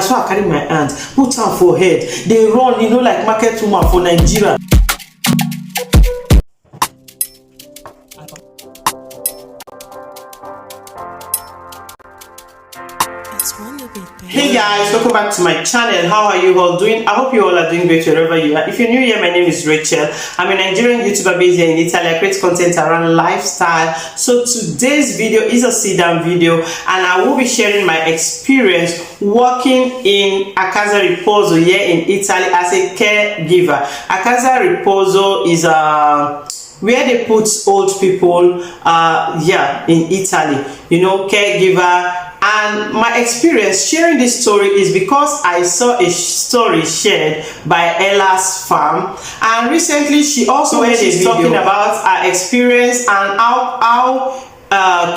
so I carry my hand, put am for head, they run, you know, like market woman for Nigeria. Hey guys, welcome back to my channel. How are you all doing? I hope you all are doing great wherever you are. If you're new here, my name is Rachel. I'm a Nigerian YouTuber based here in Italy. I create content around lifestyle. So today's video is a sit-down video, and I will be sharing my experience working in a casa riposo here in Italy as a caregiver. A casa riposo is where they put old people in Italy, you know, caregiver. And my experience sharing this story is because I saw a story shared by Ella's farm, and recently she also made a video talking about her experience and how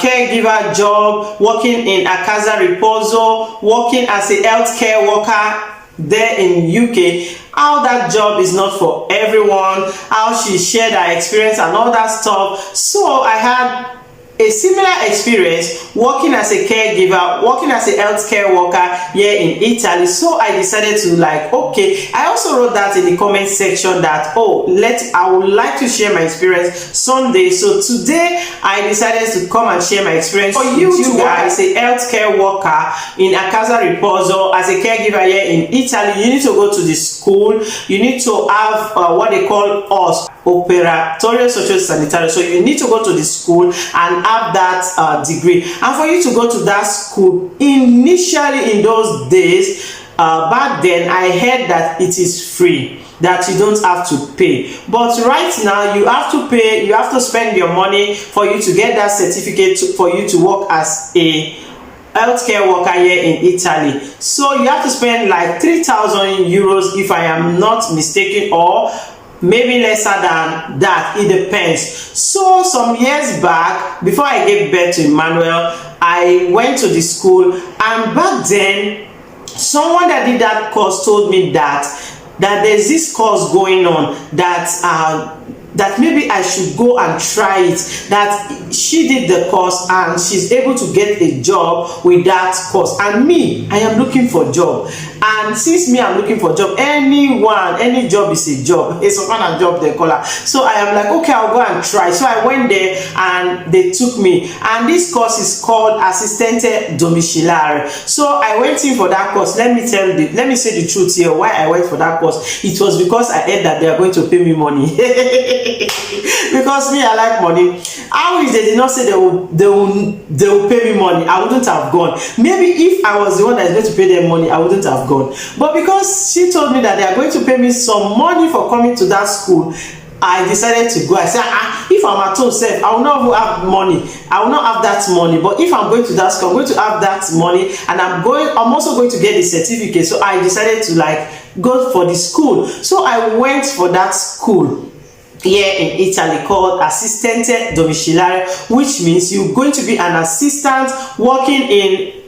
caregiver job, working in a casa riposo, working as a healthcare worker there in UK, how that job is not for everyone, how she shared her experience and all that stuff. So I had a similar experience working as a caregiver, working as a healthcare worker here in Italy. So I decided to okay, I also wrote that in the comment section that I would like to share my experience someday. So today I decided to come and share my experience for you guys. As a healthcare worker in a casa riposo, as a caregiver here in Italy, you need to go to the school, you need to have what they call operatorio social sanitario. So you need to go to the school and have that degree, and for you to go to that school, initially in those days, back then I heard that it is free, that you don't have to pay. But right now you have to pay, you have to spend your money for you to get that certificate for you to work as a healthcare worker here in Italy. So you have to spend like 3,000 euros if I am not mistaken, or maybe lesser than that, it depends. So some years back, before I gave birth to Emmanuel, I went to the school, and back then someone that did that course told me that there's this course going on that maybe I should go and try it, that she did the course and she's able to get a job with that course, and me, I am looking for a job. And since me, I'm looking for a job, any job is a job, it's a kind of job they call it. So I am like, okay, I'll go and try. So I went there and they took me, and this course is called assistente domiciliare. So I went in for that course. Let me say the truth here, why I went for that course. It was because I heard that they are going to pay me money. Because me, I like money. How is they did not say they will pay me money, I wouldn't have gone. Maybe if I was the one that is going to pay them money, I wouldn't have gone. But because she told me that they are going to pay me some money for coming to that school, I decided to go. I said, if I'm at home safe, I will not have money, I will not have that money. But if I'm going to that school, I'm going to have that money, and I'm also going to get the certificate. So I decided to go for the school. So I went for that school here in Italy called assistente domiciliare, which means you're going to be an assistant working in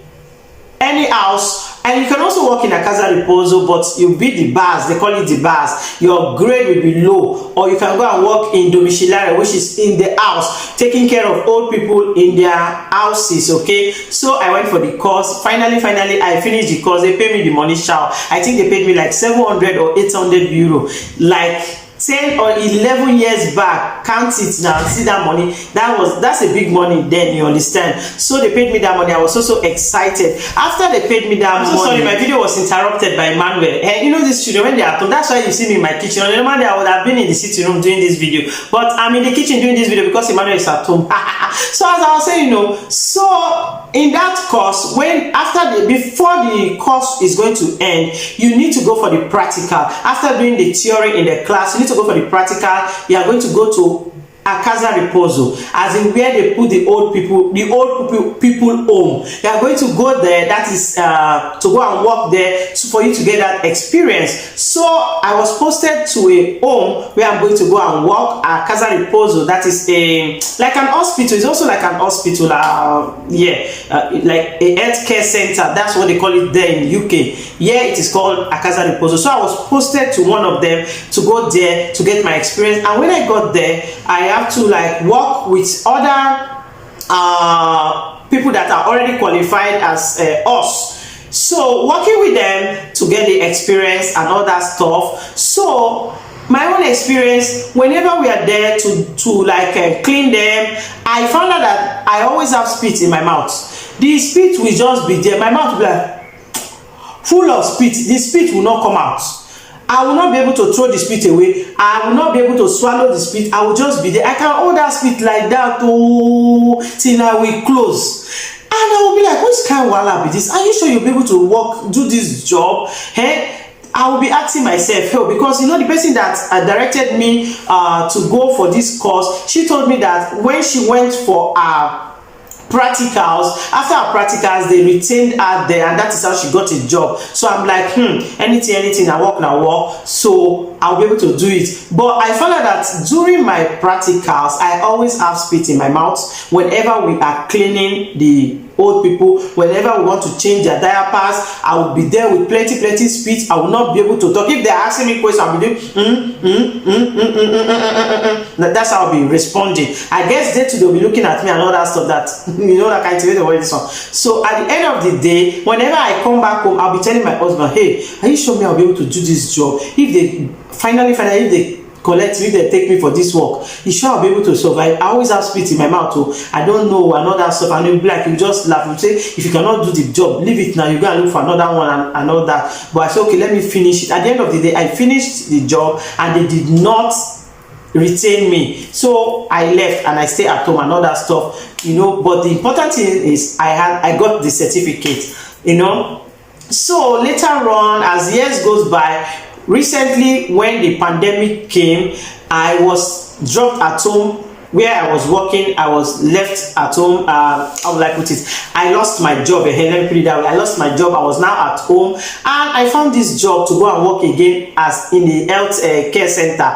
any house. And you can also work in a casa riposo, but you'll be the bars, they call it the bars. Your grade will be low. Or you can go and work in domiciliare, which is in the house, taking care of old people in their houses, okay? So I went for the course. Finally, I finished the course. They paid me the money shower. I think they paid me like 700 or 800 euro. Like 10 or 11 years back, count it now, see that money, that's a big money then, you understand? So they paid me that money. I was so excited. After they paid me that money, sorry, my video was interrupted by Emmanuel. And you know these children, when they are at home, that's why you see me in my kitchen. Normally I would have been in the sitting room doing this video, but I'm in the kitchen doing this video because Emmanuel is at home. So as I was saying, so in that course, before the course is going to end, you need to go for the practical. After doing the theory in the class, you need to go for the practical. You are going to go to a casa riposo, as in where they put the old people home. You are going to go there, that is to go and work there for you to get that experience. So I was posted to a home where I'm going to go and work at casa riposo. That is like an hospital. It's also like an hospital, like a healthcare center. That's what they call it there in UK. Yeah, it is called a casa riposo. So I was posted to one of them to go there to get my experience. And when I got there, I have to work with other people that are already qualified as us. So working with them to get the experience and all that stuff. So my own experience, whenever we are there to like clean them, I found out that I always have spit in my mouth. The spit will just be there. My mouth will be like full of spit. The spit will not come out. I will not be able to throw the spit away. I will not be able to swallow the spit. I will just be there. I can hold that spit like that till I will close. And I will be like, which kind of wahala be this? Are you sure you'll be able to work, do this job? Hey, I will be asking myself, hey, because you know the person that directed me to go for this course, she told me that when she went for practicals, after her practicals they retained her there, and that is how she got a job. So I'm like, anything I work, so I'll be able to do it. But I found out that during my practicals I always have spit in my mouth whenever we are cleaning the old people. Whenever we want to change their diapers, I will be there with plenty spit. I will not be able to talk. If they're asking me questions, I'll be doing that's how I'll be responding. I guess they too, they'll be looking at me and all that stuff, that you know, that kind of way this one. So at the end of the day, whenever I come back home, I'll be telling my husband, hey, are you sure me I'll be able to do this job? If they finally if they collect me, if they take me for this work, you sure I'll be able to survive? I always have spit in my mouth, so I don't know, and all that stuff. And you'll be like, you just laugh, you say, if you cannot do the job, leave it now, you go and look for another one, and all that. But I said, okay, let me finish it. At the end of the day, I finished the job and they did not retain me, so I left and I stay at home and all that stuff, you know. But the important thing is I got the certificate, you know. So later on, as years goes by, recently when the pandemic came, I was dropped at home where I was working. I was left at home. How would I put it? I lost my job. Let me put it that way. I lost my job. I was now at home, and I found this job to go and work again as in the health care center,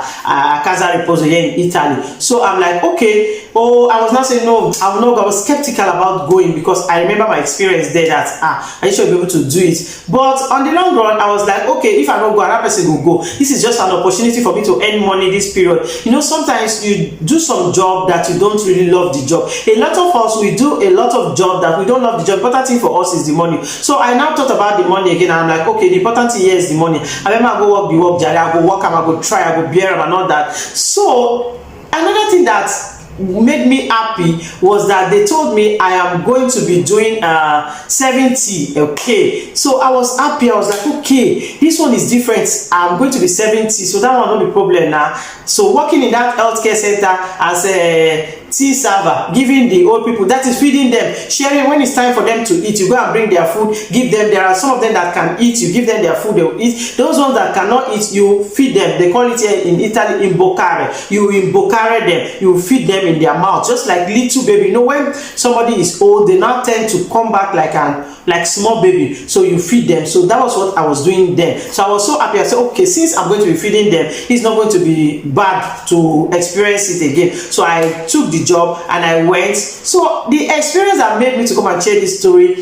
casa riposo here in Italy. So I'm like, okay. Oh, I was not saying no, I will not go. I was skeptical about going because I remember my experience there that I should be able to do it. But on the long run, I was like, okay, if I don't go, another person will go. This is just an opportunity for me to earn money this period. You know, sometimes you do some job that you don't really love the job. A lot of us, we do a lot of job that we don't love the job. Important thing for us is the money. So I now thought about the money again, and I'm like, okay, the important thing here is the money. I remember I go work the work, I go work, I go try, I go bear and all that. So another thing that made me happy was that they told me I am going to be doing 70. Okay, so I was happy. I was like, okay, this one is different. I'm going to be 70, so that one not be problem now. So working in that healthcare center as a tea server, giving the old people, that is feeding them, sharing when it's time for them to eat, you go and bring their food, give them. There are some of them that can eat, you give them their food, they will eat. Those ones that cannot eat, you feed them. They call it here in Italy imbocare. You imbocare them, you feed them in their mouth, just like little baby. You know, when somebody is old, they now tend to come back like small baby, so you feed them. So that was what I was doing then. So I was so happy. I said, okay, since I'm going to be feeding them, it's not going to be bad to experience it again. So I took the job and I went. So the experience that made me to come and share this story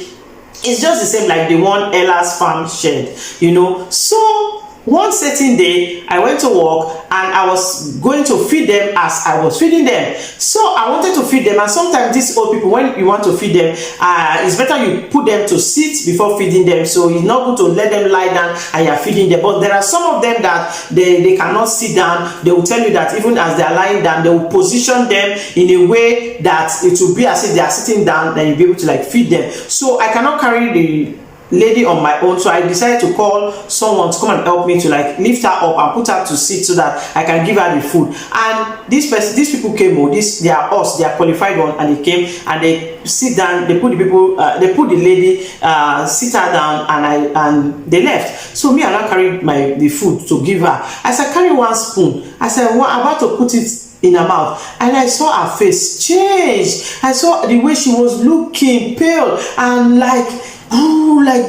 is just the same like the one Ella's farm shared, you know. So one certain day I went to work and I was going to feed them as I was feeding them. So I wanted to feed them, and sometimes these old people, when you want to feed them, it's better you put them to sit before feeding them. So it's not good to let them lie down and you're feeding them. But there are some of them that they cannot sit down. They will tell you that even as they are lying down, they will position them in a way that it will be as if they are sitting down, then you'll be able to like feed them. So I cannot carry the lady on my own, so I decided to call someone to come and help me to like lift her up and put her to sit so that I can give her the food. And these people came, they are us, they are qualified one, and they came and they sit down, they put the people, they put the lady, sit her down, and they left. So me, I now carried the food to give her. As I carry one spoon, I said, well, I'm about to put it in her mouth, and I saw her face change. I saw the way she was looking pale and like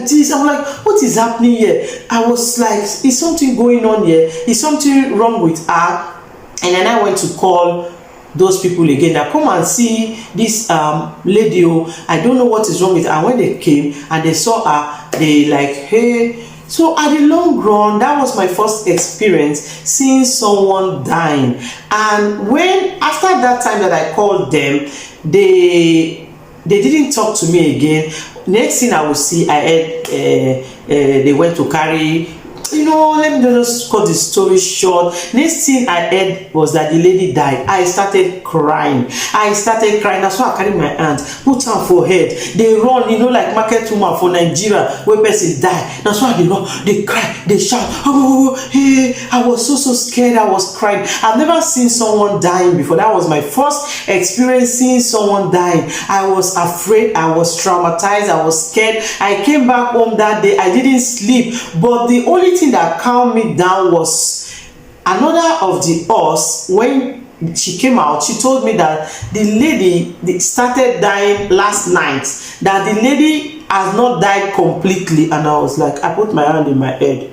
this. I'm like, what is happening here? I was like, is something going on here? Is something wrong with her? And then I went to call those people again that come and see this lady. I don't know what is wrong with her. And when they came and they saw her, they like, hey. So at the long run, that was my first experience seeing someone dying. And when after that time that I called them, they didn't talk to me again. next thing I will see, I heard they went to carry, let me just cut the story short. Next thing I heard was that the lady died. I started crying. That's why I carry my hand, put her for head. They run, like market woman for Nigeria where person die. That's why they run, they cry, they shout. Oh, hey! I was so scared. I was crying. I've never seen someone dying before. That was my first experience seeing someone dying. I was afraid. I was traumatized. I was scared. I came back home that day. I didn't sleep, but the only thing that calmed me down was another of the us. When she came out, she told me that the lady started dying last night, that the lady has not died completely. And I was like, I put my hand in my head,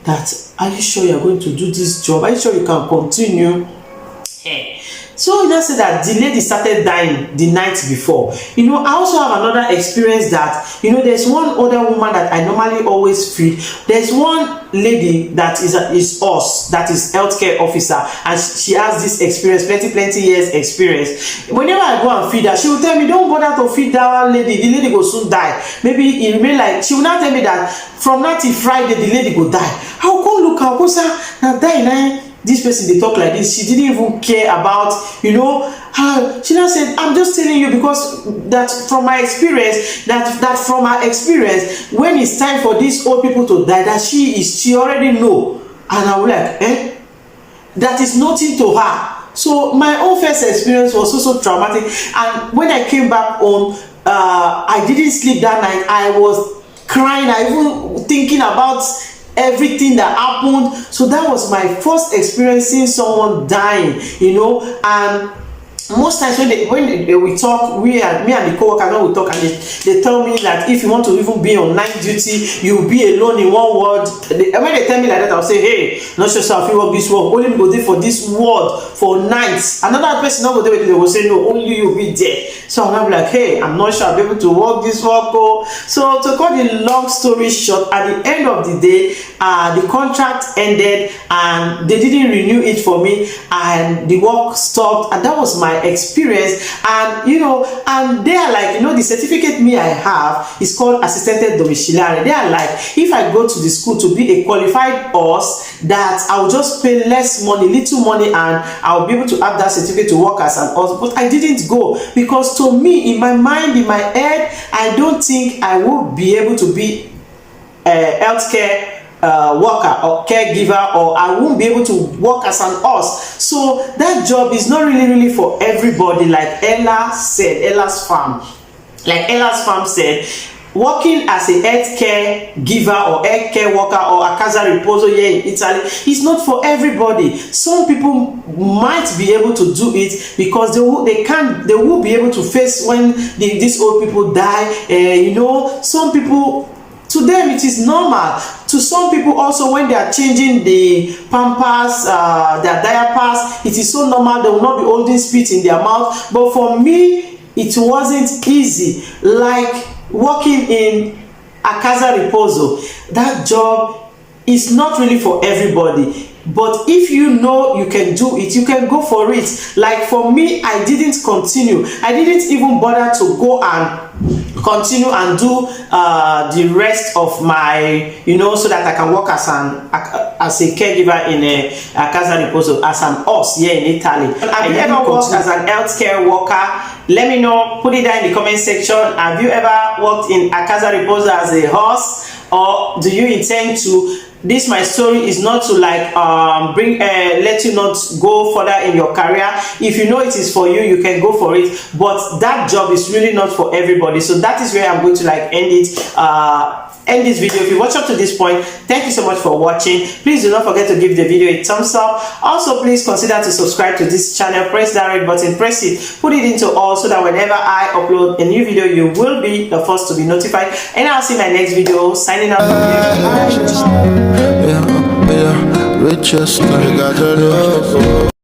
that, are you sure you're going to do this job? Are you sure you can continue? So you know, say that the lady started dying the night before. I also have another experience that, there's one other woman that I normally always feed. There's one lady that is us, that is healthcare officer, and she has this experience, plenty years experience. Whenever I go and feed her, she will tell me, don't bother to feed that lady, the lady will soon die. Maybe it remain like, she will not tell me that from now till Friday the lady will die. How come look, how come say now die? This person, they talk like this. She didn't even care about, she now said, I'm just telling you because that from my experience, that from her experience, when it's time for these old people to die, that she already know. And I was like, that is nothing to her. So my own first experience was so traumatic. And when I came back home, I didn't sleep that night. I was crying. I even thinking about everything that happened. So that was my first experiencing someone dying, and most times when we talk, me and the co-worker, when we talk, and they tell me that if you want to even be on night duty, you'll be alone in one ward. When they tell me like that, I'll say, hey, not sure if you work this work, only me go there for this ward for nights. Another person not go there with you, they will say, no, only you will be there. So I'll be like, hey, I'm not sure I'll be able to work this work. So to cut the long story short, at the end of the day, the contract ended and they didn't renew it for me, and the work stopped, and that was my experience. And and they are like, the certificate I have is called assisted domiciliary. They are like, if I go to the school to be a qualified nurse, that I'll just pay less money, little money, and I'll be able to have that certificate to work as an nurse. But I didn't go because to me, in my mind, in my head, I don't think I will be able to be a healthcare worker or caregiver, or I won't be able to work as an nurse. So that job is not really for everybody. Like Ella's farm said, working as a healthcare giver or healthcare worker or a casa riposo here in Italy is not for everybody. Some people might be able to do it because they will be able to face when these old people die. Some people, to them it is normal. To some people also, when they are changing the pampers, their diapers, it is so normal. They will not be holding spit in their mouth. But for me, it wasn't easy. Like working in a casa riposo, that job is not really for everybody. But if you can do it, you can go for it. Like for me, I didn't continue. I didn't even bother to go and continue and do the rest of my, so that I can work as a caregiver in a casa riposo, as an nurse here in Italy. Have you ever worked as an healthcare worker? Let me know. Put it down in the comment section. Have you ever worked in a casa riposo as a nurse, or do you intend to? This my story is not to like let you not go further in your career. If you know it is for you, you can go for it, but that job is really not for everybody. So that is where I'm going to like end this video. If you watch up to this point, thank you so much for watching. Please do not forget to give the video a thumbs up. Also, please consider to subscribe to this channel. Press that red button, press it, put it into all, so that whenever I upload a new video, you will be the first to be notified. And I'll see you in my next video. Signing out from here. Bye.